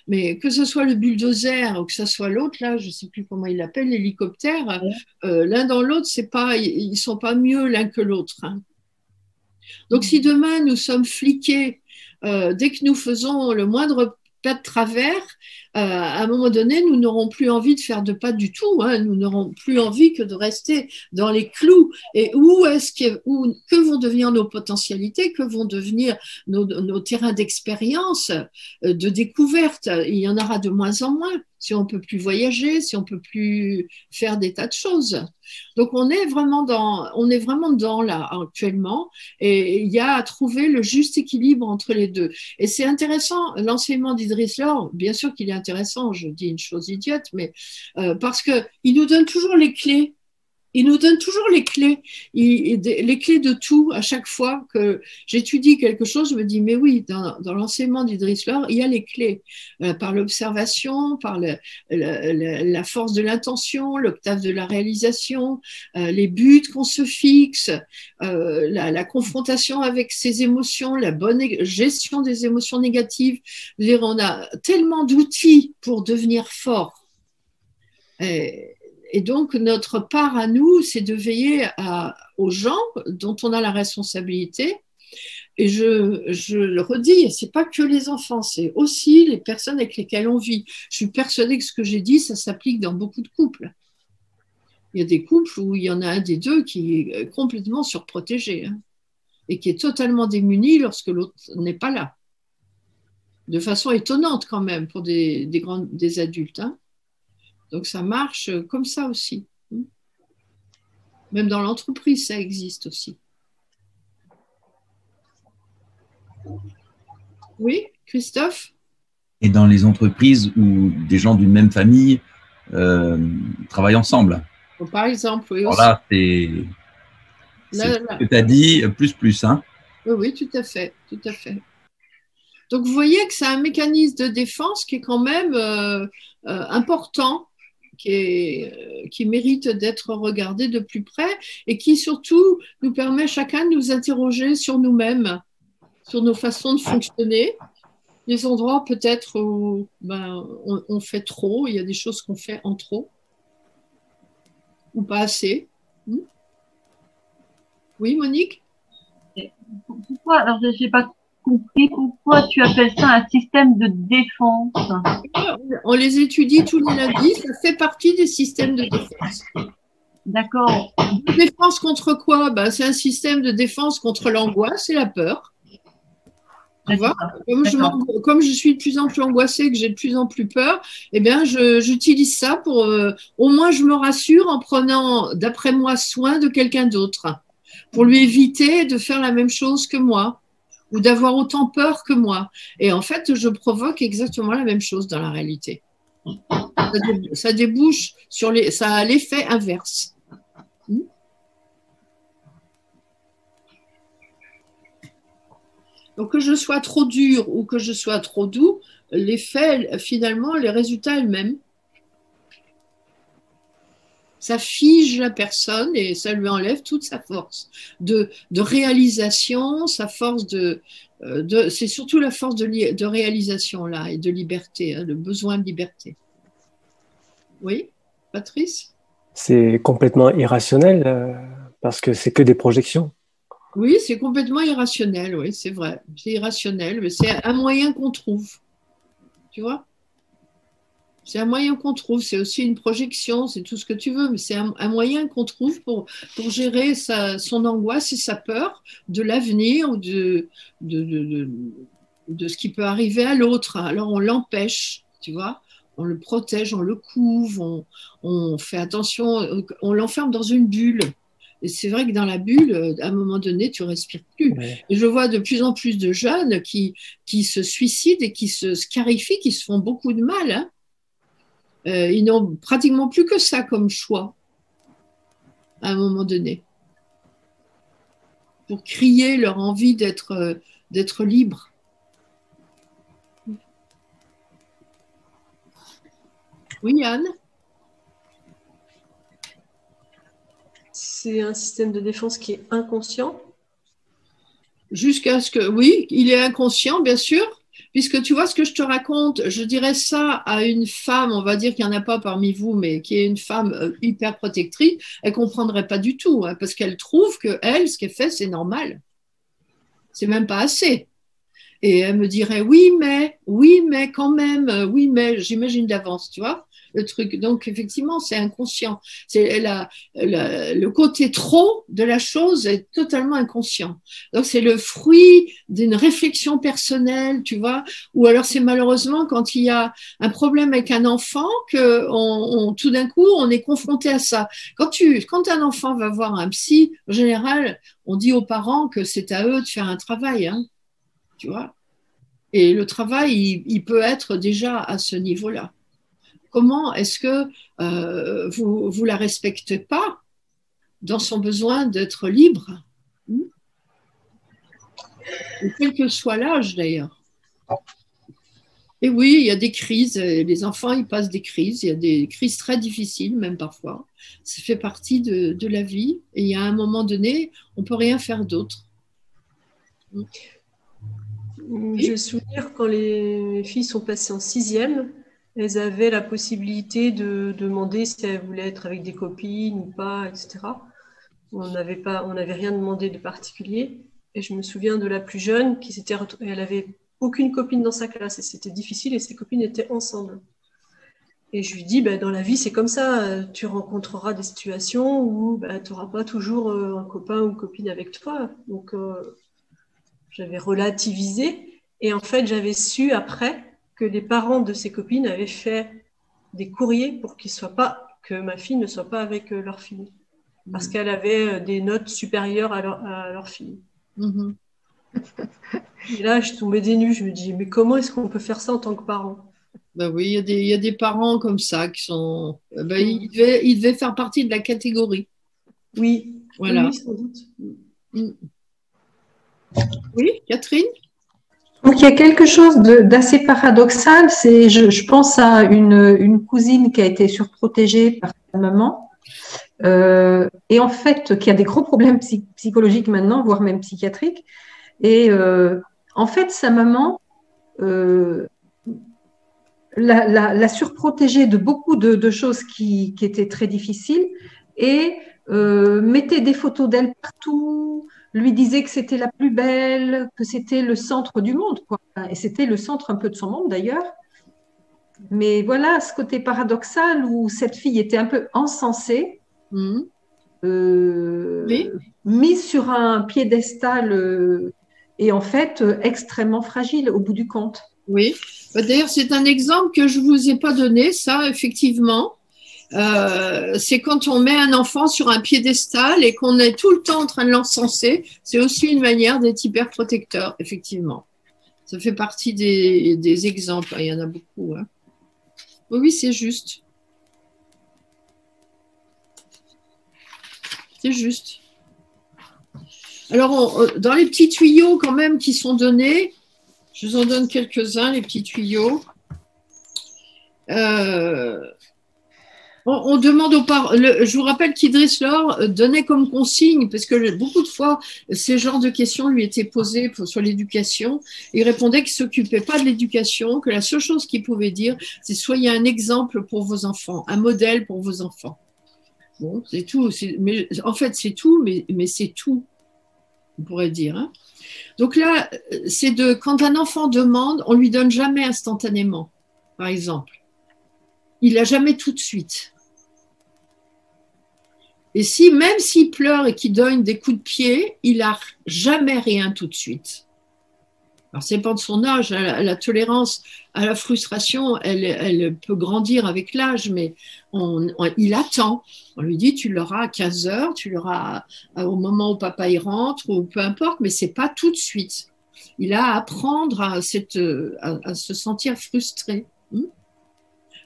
Mais que ce soit le bulldozer ou que ce soit l'autre, là, je ne sais plus comment il l'appelle, l'hélicoptère, l'un dans l'autre, ils ne sont pas mieux l'un que l'autre. Hein. Donc, si demain nous sommes fliqués, dès que nous faisons le moindre pas de travers, à un moment donné, nous n'aurons plus envie de faire de pas du tout. Hein. Nous n'aurons plus envie que de rester dans les clous. Et que vont devenir nos potentialités, que vont devenir nos terrains d'expérience, de découverte? Il y en aura de moins en moins si on peut plus voyager, si on peut plus faire des tas de choses. Donc on est vraiment dans là actuellement, et il y a à trouver le juste équilibre entre les deux. Et c'est intéressant, l'enseignement d'Idriss Lord, bien sûr qu'il est intéressant, je dis une chose idiote, mais parce qu'il nous donne toujours les clés. Il nous donne toujours les clés de tout. À chaque fois que j'étudie quelque chose, je me dis, mais oui, dans l'enseignement d'Idriss Lord, il y a les clés, par l'observation, par la force de l'intention, l'octave de la réalisation, les buts qu'on se fixe, la confrontation avec ses émotions, la bonne gestion des émotions négatives. On a tellement d'outils pour devenir fort. Et donc, notre part à nous, c'est de veiller aux gens dont on a la responsabilité. Et je le redis, c'est pas que les enfants, c'est aussi les personnes avec lesquelles on vit. Je suis persuadée que ce que j'ai dit, ça s'applique dans beaucoup de couples. Il y a des couples où il y en a un des deux qui est complètement surprotégé, hein, et qui est totalement démuni lorsque l'autre n'est pas là. De façon étonnante quand même pour des adultes, hein. Donc ça marche comme ça aussi. Même dans l'entreprise, ça existe aussi. Oui, Christophe? Et dans les entreprises où des gens d'une même famille travaillent ensemble. Par exemple, oui. Alors là, c'est ce que tu as dit, plus. Hein. Oui, tout à fait, tout à fait. Donc vous voyez que c'est un mécanisme de défense qui est quand même important, qui mérite d'être regardé de plus près et qui surtout nous permet chacun de nous interroger sur nous-mêmes, sur nos façons de fonctionner, les endroits peut-être où on fait trop, il y a des choses qu'on fait en trop ou pas assez. Oui, Monique? Pourquoi, alors je n'ai pas compris, pourquoi tu appelles ça un système de défense? On les étudie tous les lundis, ça fait partie des systèmes de défense. D'accord. Défense contre quoi? C'est un système de défense contre l'angoisse et la peur. Tu vois, comme je suis de plus en plus angoissée, que j'ai de plus en plus peur, eh bien, j'utilise ça pour, au moins, je me rassure en prenant, d'après moi, soin de quelqu'un d'autre, pour lui éviter de faire la même chose que moi, ou d'avoir autant peur que moi. Et en fait, je provoque exactement la même chose dans la réalité. Ça débouche ça a l'effet inverse. Donc, que je sois trop dur ou que je sois trop doux, l'effet, finalement, les résultats eux-mêmes. Ça fige la personne et ça lui enlève toute sa force de réalisation, sa force c'est surtout la force de réalisation là et de liberté, hein, le besoin de liberté. Oui, Patrice? C'est complètement irrationnel parce que c'est que des projections. Oui, c'est complètement irrationnel, oui, c'est vrai. C'est irrationnel, mais c'est un moyen qu'on trouve, tu vois? C'est un moyen qu'on trouve, c'est aussi une projection, c'est tout ce que tu veux, mais c'est un moyen qu'on trouve pour gérer son angoisse et sa peur de l'avenir ou de, de, de, de ce qui peut arriver à l'autre. Alors on l'empêche, tu vois, on le protège, on le couve, on fait attention, on l'enferme dans une bulle. Et c'est vrai que dans la bulle, à un moment donné, tu respires plus. Ouais. Et je vois de plus en plus de jeunes qui se suicident et qui se scarifient, qui se font beaucoup de mal, hein. Ils n'ont pratiquement plus que ça comme choix à un moment donné pour crier leur envie d'être libre. Oui, Anne? C'est un système de défense qui est inconscient. Jusqu'à ce que, oui, il est inconscient, bien sûr, puisque tu vois ce que je te raconte, je dirais ça à une femme, on va dire qu'il n'y en a pas parmi vous, mais qui est une femme hyper protectrice, elle ne comprendrait pas du tout, hein, parce qu'elle trouve que elle, ce qu'elle fait, c'est normal. C'est même pas assez. Et elle me dirait, oui, mais quand même, oui, mais j'imagine d'avance, tu vois, le truc. Donc, effectivement, c'est inconscient. Le côté trop de la chose est totalement inconscient. Donc, c'est le fruit d'une réflexion personnelle, tu vois, ou alors c'est malheureusement quand il y a un problème avec un enfant que tout d'un coup, on est confronté à ça. Quand un enfant va voir un psy, en général, on dit aux parents que c'est à eux de faire un travail, hein. Tu vois. Et le travail, il peut être déjà à ce niveau-là. Comment est-ce que vous la respectez pas dans son besoin d'être libre, et quel que soit l'âge d'ailleurs. Et oui, il y a des crises, les enfants, ils passent des crises, il y a des crises très difficiles, même parfois. Ça fait partie de la vie, et il y a un moment donné, on ne peut rien faire d'autre. Je me souviens quand les filles sont passées en 6e, elles avaient la possibilité de demander si elles voulaient être avec des copines ou pas, etc. On n'avait rien demandé de particulier. Et je me souviens de la plus jeune qui s'était retrouvée, elle avait aucune copine dans sa classe et c'était difficile et ses copines étaient ensemble. Et je lui dis, dans la vie, c'est comme ça, tu rencontreras des situations où tu n'auras pas toujours un copain ou une copine avec toi. Donc, j'avais relativisé et en fait, j'avais su après que les parents de ses copines avaient fait des courriers pour que ma fille ne soit pas avec leur fille parce qu'elle avait des notes supérieures à leur fille. Mm-hmm. Et là, je tombais des nues. Je me dis, mais comment est-ce qu'on peut faire ça en tant que parent? Ben oui, il y a des parents comme ça qui sont. Ils devaient faire partie de la catégorie. Oui, voilà. Oui, sans doute. Oui, Catherine? Donc, il y a quelque chose d'assez paradoxal. Je pense à une cousine qui a été surprotégée par sa maman. Et en fait, qui a des gros problèmes psychologiques maintenant, voire même psychiatriques. Et en fait, sa maman l'a surprotégée de beaucoup de choses qui étaient très difficiles et mettait des photos d'elle partout, lui disait que c'était la plus belle, que c'était le centre du monde, quoi. Et c'était le centre un peu de son monde d'ailleurs. Mais voilà ce côté paradoxal où cette fille était un peu encensée, oui. mise sur un piédestal et en fait extrêmement fragile au bout du compte. Oui, d'ailleurs c'est un exemple que je ne vous ai pas donné, ça effectivement. C'est quand on met un enfant sur un piédestal et qu'on est tout le temps en train de l'encenser, c'est aussi une manière d'être hyper protecteur, effectivement. Ça fait partie des exemples, il y en a beaucoup. Hein. Oui, c'est juste. C'est juste. Alors, dans les petits tuyaux quand même qui sont donnés, je vous en donne quelques-uns, les petits tuyaux. On demande aux parents. Je vous rappelle qu'Idriss Laure donnait comme consigne, parce que beaucoup de fois, ces genres de questions lui étaient posées sur l'éducation. Il répondait qu'il ne s'occupait pas de l'éducation, que la seule chose qu'il pouvait dire, c'est soyez un exemple pour vos enfants, un modèle pour vos enfants. Bon, c'est tout. Mais, en fait, c'est tout, mais c'est tout, on pourrait dire. Hein. Donc là, quand un enfant demande, on ne lui donne jamais instantanément, par exemple. Il n'a jamais tout de suite. Et même s'il pleure et qu'il donne des coups de pied, il n'a jamais rien tout de suite. Alors, c'est pas de son âge, la tolérance à la frustration, elle peut grandir avec l'âge, mais il attend. On lui dit, tu l'auras à 15 heures, tu l'auras au moment où papa y rentre, ou peu importe, mais c'est pas tout de suite. Il a à apprendre à se sentir frustré.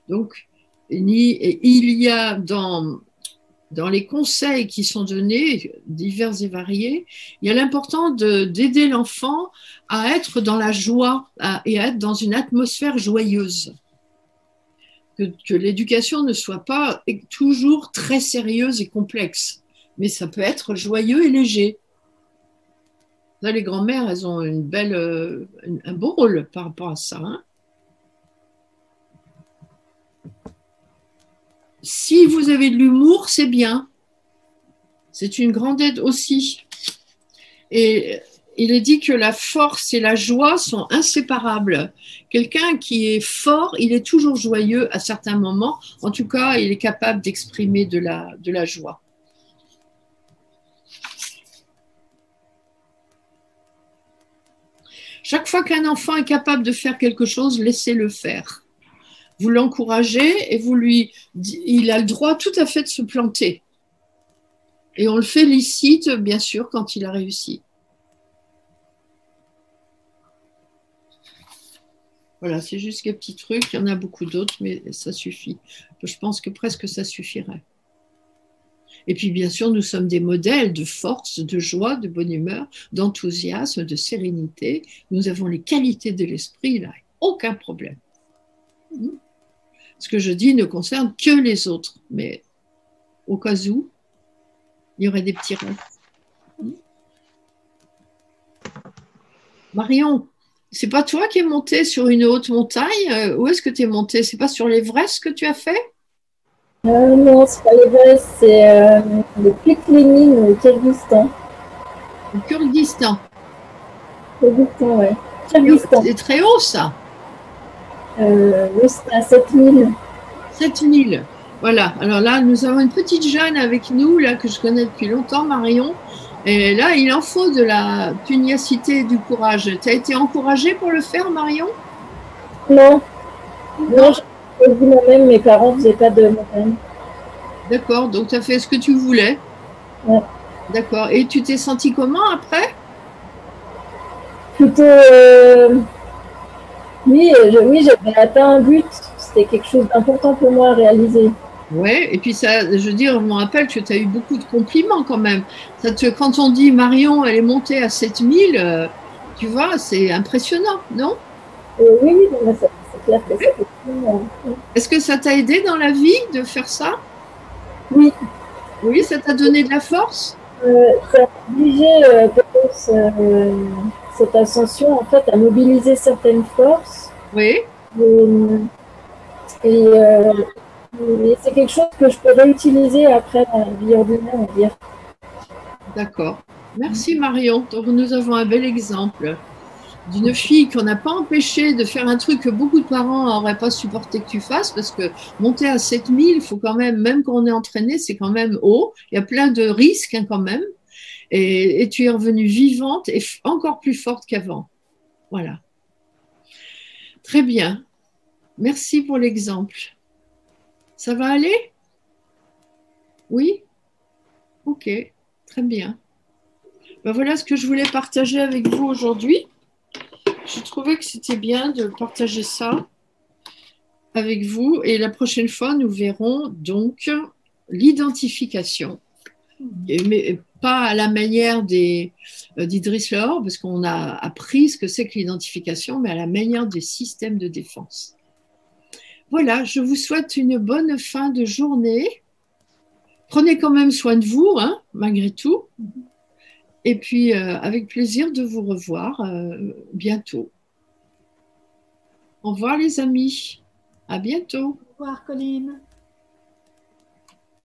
Donc, il y a dans les conseils qui sont donnés, divers et variés, il y a l'importance d'aider l'enfant à être dans la joie et à être dans une atmosphère joyeuse. Que l'éducation ne soit pas toujours très sérieuse et complexe, mais ça peut être joyeux et léger. Là, les grands-mères, elles ont un beau rôle par rapport à ça. Hein. Si vous avez de l'humour, c'est bien. C'est une grande aide aussi. Et il est dit que la force et la joie sont inséparables. Quelqu'un qui est fort, il est toujours joyeux à certains moments. En tout cas, il est capable d'exprimer de la joie. Chaque fois qu'un enfant est capable de faire quelque chose, laissez-le faire. Vous l'encouragez et il a le droit tout à fait de se planter. Et on le félicite, bien sûr, quand il a réussi. Voilà, c'est juste quelques petits trucs. Il y en a beaucoup d'autres, mais ça suffit. Je pense que presque ça suffirait. Et puis, bien sûr, nous sommes des modèles de force, de joie, de bonne humeur, d'enthousiasme, de sérénité. Nous avons les qualités de l'esprit, là, aucun problème. Ce que je dis ne concerne que les autres, mais au cas où, il y aurait des petits rêves. Marion, c'est pas toi qui es montée sur une haute montagne? Où est-ce que tu es montée? C'est pas sur l'Everest que tu as fait? Non, c'est pas l'Everest, c'est le pic Lénine au Kyrgyzstan. Au Kyrgyzstan. Kyrgyzstan, ouais. Kyrgyzstan. C'est très haut, ça. Oui, c'est à 7000. 7000. Voilà. Alors là, nous avons une petite jeune avec nous, là, que je connais depuis longtemps, Marion. Et là, il en faut de la pugnacité et du courage. Tu as été encouragée pour le faire, Marion? Non. Non, j'ai dit moi-même, mes parents ne faisaient pas de montagne. D'accord, donc tu as fait ce que tu voulais. Ouais. D'accord. Et tu t'es sentie comment après? Plutôt, oui, j'avais atteint un but. C'était quelque chose d'important pour moi à réaliser. Ouais, et puis ça, je veux dire, je me rappelle que tu as eu beaucoup de compliments quand même. Quand on dit Marion, elle est montée à 7000, tu vois, c'est impressionnant, non? Oui, c'est clair que ça fait. Est-ce que ça t'a aidé dans la vie de faire ça? Oui. Oui, ça t'a donné de la force? Ça a obligé cette ascension en fait à mobiliser certaines forces. Oui. Et c'est quelque chose que je peux réutiliser après dans la vie ordinaire, on va dire. D'accord. Merci Marion. Donc nous avons un bel exemple d'une fille qu'on n'a pas empêchée de faire un truc que beaucoup de parents n'auraient pas supporté que tu fasses, parce que monter à 7000, il faut quand même quand on est entraîné, c'est quand même haut. Il y a plein de risques hein, quand même. Et tu es revenue vivante et encore plus forte qu'avant. Voilà. Très bien. Merci pour l'exemple. Ça va aller? Oui? Ok, très bien. Ben voilà ce que je voulais partager avec vous aujourd'hui. Je trouvais que c'était bien de partager ça avec vous. Et la prochaine fois, nous verrons donc l'identification. Mais pas à la manière d'Idriss Laure, parce qu'on a appris ce que c'est que l'identification, mais à la manière des systèmes de défense. Voilà, je vous souhaite une bonne fin de journée. Prenez quand même soin de vous, hein, malgré tout. Et puis, avec plaisir de vous revoir bientôt. Au revoir les amis. À bientôt. Au revoir, Colline.